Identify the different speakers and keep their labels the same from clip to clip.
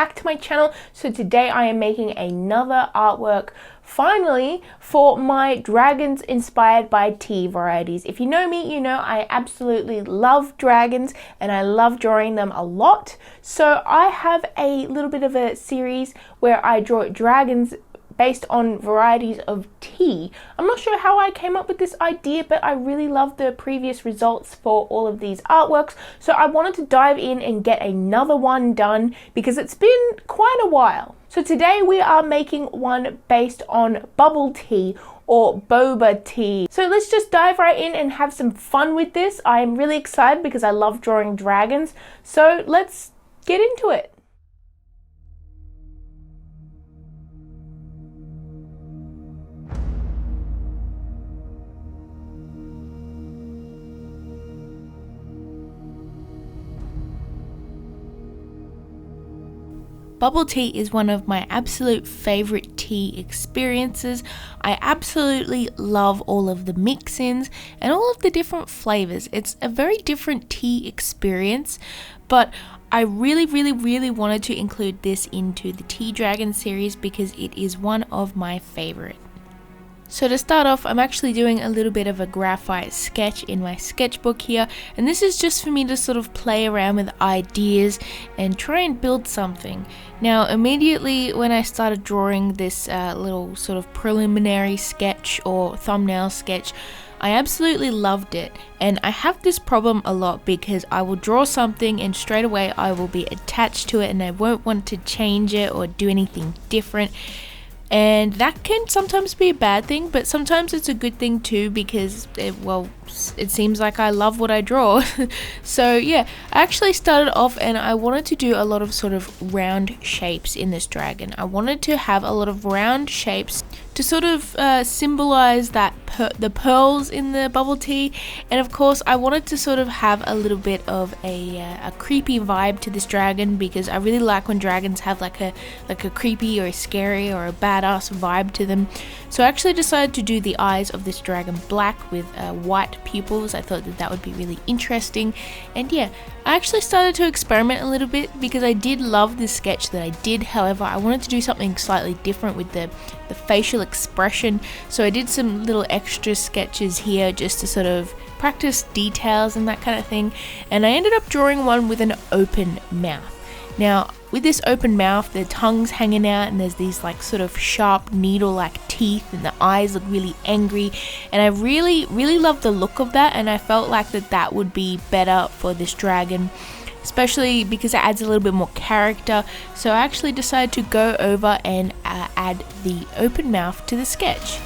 Speaker 1: back to my channel. So today I am making another artwork, finally, for my dragons inspired by tea varieties. If you know me, you know I absolutely love dragons and I love drawing them a lot. So I have a little bit of a series where I draw dragons based on varieties of tea. I'm not sure how I came up with this idea, but I really love the previous results for all of these artworks, so I wanted to dive in and get another one done because it's been quite a while. So today we are making one based on bubble tea or boba tea. So let's just dive right in and have some fun with this. I'm really excited because I love drawing dragons, so let's get into it. Bubble tea is one of my absolute favorite tea experiences. I absolutely love all of the mix-ins and all of the different flavors. It's a very different tea experience, but I really wanted to include this into the Tea Dragon series because it is one of my favorite. So to start off, I'm actually doing a little bit of a graphite sketch in my sketchbook here, and this is just for me to sort of play around with ideas and try and build something. Now immediately when I started drawing this little sort of preliminary sketch or thumbnail sketch, I absolutely loved it, and I have this problem a lot because I will draw something and straight away I will be attached to it and I won't want to change it or do anything different. And that can sometimes be a bad thing, but sometimes it's a good thing too because it seems like I love what I draw. So yeah, I actually started off and I wanted to do a lot of sort of round shapes in this dragon. I wanted to have a lot of round shapes to sort of symbolize that the pearls in the bubble tea, and of course I wanted to sort of have a little bit of a creepy vibe to this dragon because I really like when dragons have like a creepy or a scary or a badass vibe to them. So I actually decided to do the eyes of this dragon black with white pupils. I thought that would be really interesting, and yeah, I actually started to experiment a little bit because I did love this sketch that I did. However, I wanted to do something slightly different with the facial expression, so I did some little extra sketches here just to sort of practice details and that kind of thing, and I ended up drawing one with an open mouth. Now with this open mouth, the tongue's hanging out and there's these like sort of sharp needle-like teeth and the eyes look really angry, and I really love the look of that, and I felt like that would be better for this dragon, especially because it adds a little bit more character. So I actually decided to go over and add the open mouth to the sketch.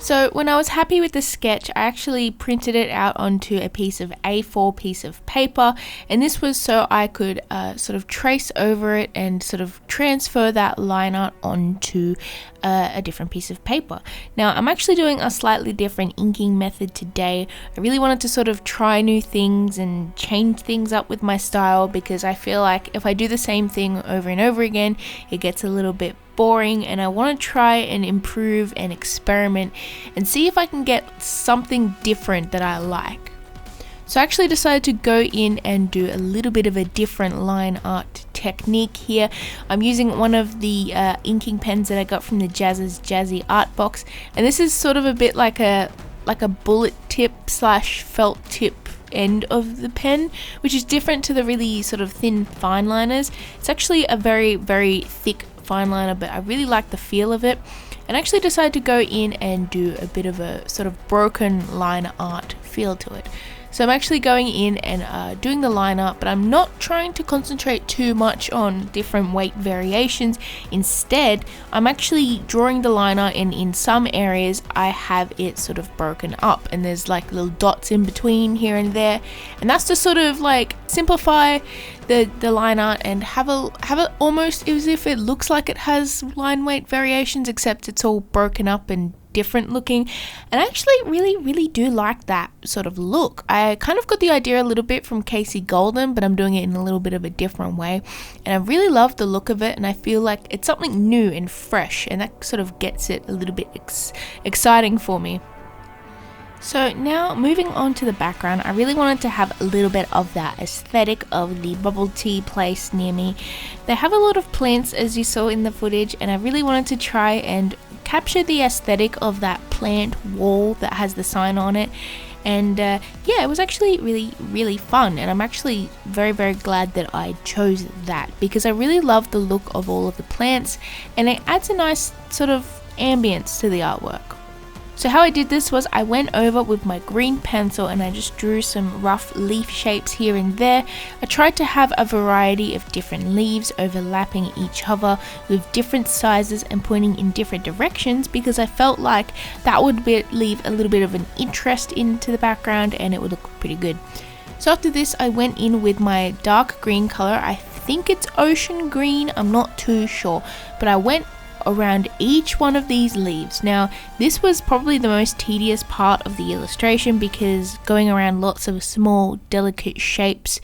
Speaker 1: So when I was happy with the sketch, I actually printed it out onto a piece of A4 piece of paper, and this was so I could sort of trace over it and sort of transfer that line art onto a different piece of paper. Now I'm actually doing a slightly different inking method today. I really wanted to sort of try new things and change things up with my style because I feel like if I do the same thing over and over again, it gets a little bit boring, and I want to try and improve and experiment and see if I can get something different that I like. So I actually decided to go in and do a little bit of a different line art technique here. I'm using one of the inking pens that I got from the Jazzy art box, and this is sort of a bit like a bullet tip / felt tip end of the pen, which is different to the really sort of thin fine liners. It's actually a very thick fine liner, but I really like the feel of it, and actually decided to go in and do a bit of a sort of broken line art feel to it. So I'm actually going in and doing the line art, but I'm not trying to concentrate too much on different weight variations. Instead, I'm actually drawing the line art, and in some areas I have it sort of broken up and there's like little dots in between here and there, and that's to sort of like simplify the line art and have it almost as if it looks like it has line weight variations, except it's all broken up and different looking. And I actually really do like that sort of look. I kind of got the idea a little bit from Casey Golden, but I'm doing it in a little bit of a different way, and I really love the look of it, and I feel like it's something new and fresh, and that sort of gets it a little bit exciting for me. So now moving on to the background, I really wanted to have a little bit of that aesthetic of the bubble tea place near me. They have a lot of plants as you saw in the footage, and I really wanted to try and capture the aesthetic of that plant wall that has the sign on it. And yeah, it was actually really fun, and I'm actually very glad that I chose that, because I really love the look of all of the plants and it adds a nice sort of ambience to the artwork. So how I did this was I went over with my green pencil and I just drew some rough leaf shapes here and there. I tried to have a variety of different leaves overlapping each other with different sizes and pointing in different directions, because I felt like that would leave a little bit of an interest into the background and it would look pretty good. So after this I went in with my dark green color. I think it's ocean green, I'm not too sure, but I went around each one of these leaves. Now this was probably the most tedious part of the illustration, because going around lots of small delicate shapes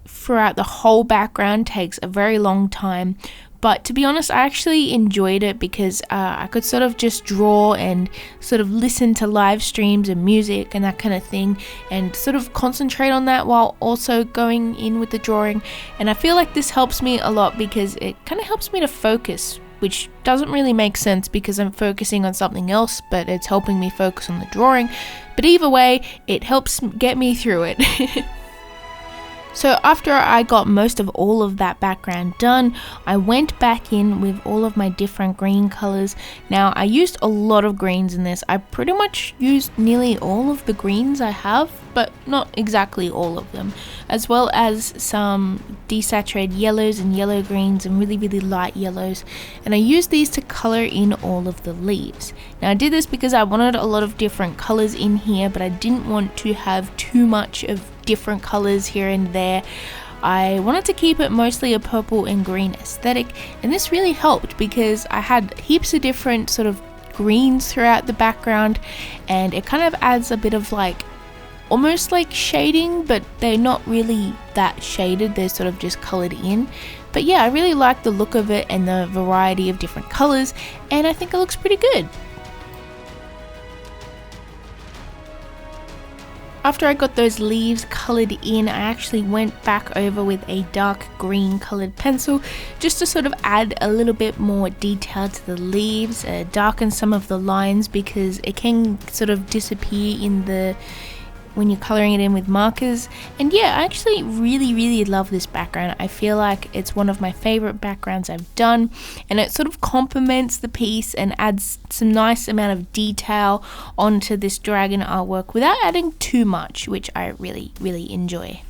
Speaker 1: throughout the whole background takes a very long time. But to be honest, I actually enjoyed it because I could sort of just draw and sort of listen to live streams and music and that kind of thing, and sort of concentrate on that while also going in with the drawing. And I feel like this helps me a lot because it kind of helps me to focus, which doesn't really make sense because I'm focusing on something else, but it's helping me focus on the drawing. But either way, it helps get me through it. So after I got most of all of that background done, I went back in with all of my different green colors. Now I used a lot of greens in this. I pretty much used nearly all of the greens I have, but not exactly all of them, as well as some desaturated yellows and yellow greens and really light yellows. And I used these to color in all of the leaves. Now I did this because I wanted a lot of different colors in here, but I didn't want to have too much of different colors here and there. I wanted to keep it mostly a purple and green aesthetic, and this really helped because I had heaps of different sort of greens throughout the background, and it kind of adds a bit of like almost like shading, but they're not really that shaded, they're sort of just colored in. But yeah, I really like the look of it and the variety of different colors, and I think it looks pretty good. After I got those leaves colored in, I actually went back over with a dark green colored pencil just to sort of add a little bit more detail to the leaves, darken some of the lines because it can sort of disappear in the when you're coloring it in with markers. And yeah, I actually really love this background. I feel like it's one of my favorite backgrounds I've done, and it sort of complements the piece and adds some nice amount of detail onto this dragon artwork without adding too much, which I really enjoy.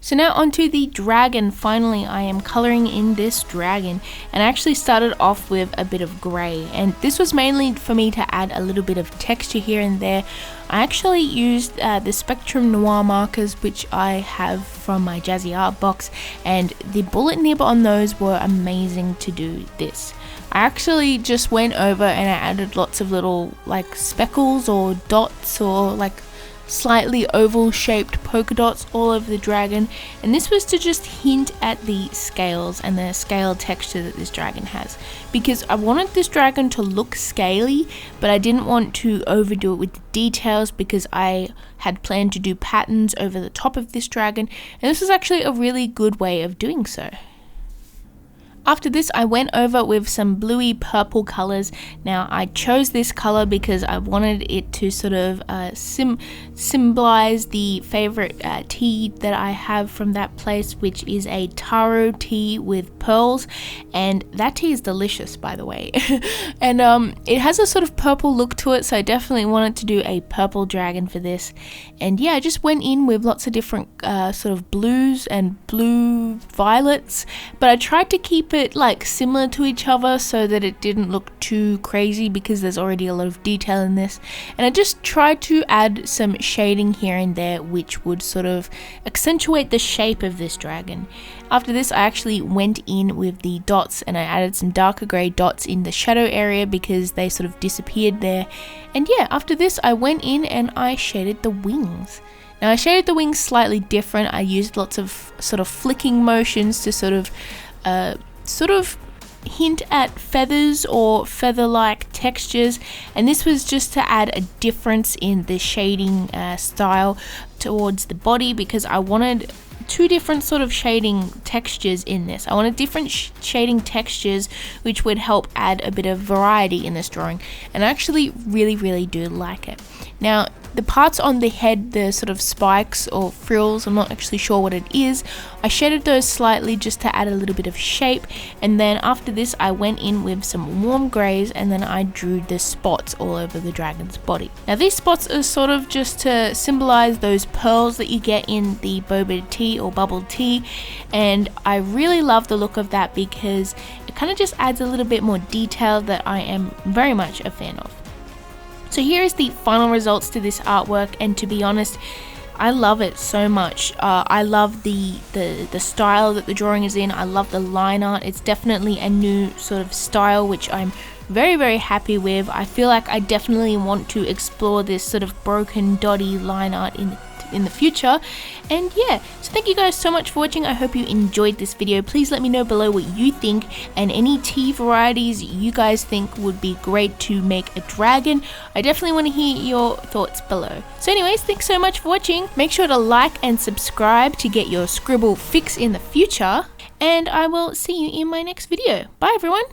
Speaker 1: So now onto the dragon. Finally, I am coloring in this dragon, and I actually started off with a bit of grey, and this was mainly for me to add a little bit of texture here and there. I actually used the Spectrum Noir markers, which I have from my Jazzy Art box, and the bullet nib on those were amazing to do this. I actually just went over and I added lots of little like speckles or dots or like slightly oval shaped polka dots all over the dragon, and this was to just hint at the scales and the scale texture that this dragon has, because I wanted this dragon to look scaly, but I didn't want to overdo it with the details because I had planned to do patterns over the top of this dragon, and this was actually a really good way of doing so. After this, I went over with some bluey purple colors. Now I chose this color because I wanted it to sort of symbolize the favorite tea that I have from that place, which is a taro tea with pearls, and that tea is delicious, by the way. And it has a sort of purple look to it, so I definitely wanted to do a purple dragon for this. And yeah, I just went in with lots of different sort of blues and blue violets, but I tried to keep it like similar to each other so that it didn't look too crazy because there's already a lot of detail in this. And I just tried to add some shading here and there which would sort of accentuate the shape of this dragon. After this, I actually went in with the dots and I added some darker grey dots in the shadow area because they sort of disappeared there. And yeah, after this I went in and I shaded the wings. Now I shaded the wings slightly different. I used lots of sort of flicking motions to sort of hint at feathers or feather-like textures, and this was just to add a difference in the shading style towards the body, because I wanted two different sort of shading textures in this. I wanted different shading textures which would help add a bit of variety in this drawing, and I actually really do like it. Now the parts on the head, the sort of spikes or frills, I'm not actually sure what it is, I shaded those slightly just to add a little bit of shape, and then after this I went in with some warm greys and then I drew the spots all over the dragon's body. Now these spots are sort of just to symbolize those pearls that you get in the boba tea or bubble tea, and I really love the look of that because it kind of just adds a little bit more detail that I am very much a fan of. So here is the final results to this artwork, and to be honest, I love it so much. I love the style that the drawing is in. I love the line art. It's definitely a new sort of style which I'm very happy with. I feel like I definitely want to explore this sort of broken dotty line art in the future. And yeah, so thank you guys so much for watching. I hope you enjoyed this video. Please let me know below what you think and any tea varieties you guys think would be great to make a dragon. I definitely want to hear your thoughts below. So anyways, thanks so much for watching. Make sure to like and subscribe to get your scribble fix in the future, and I will see you in my next video. Bye everyone.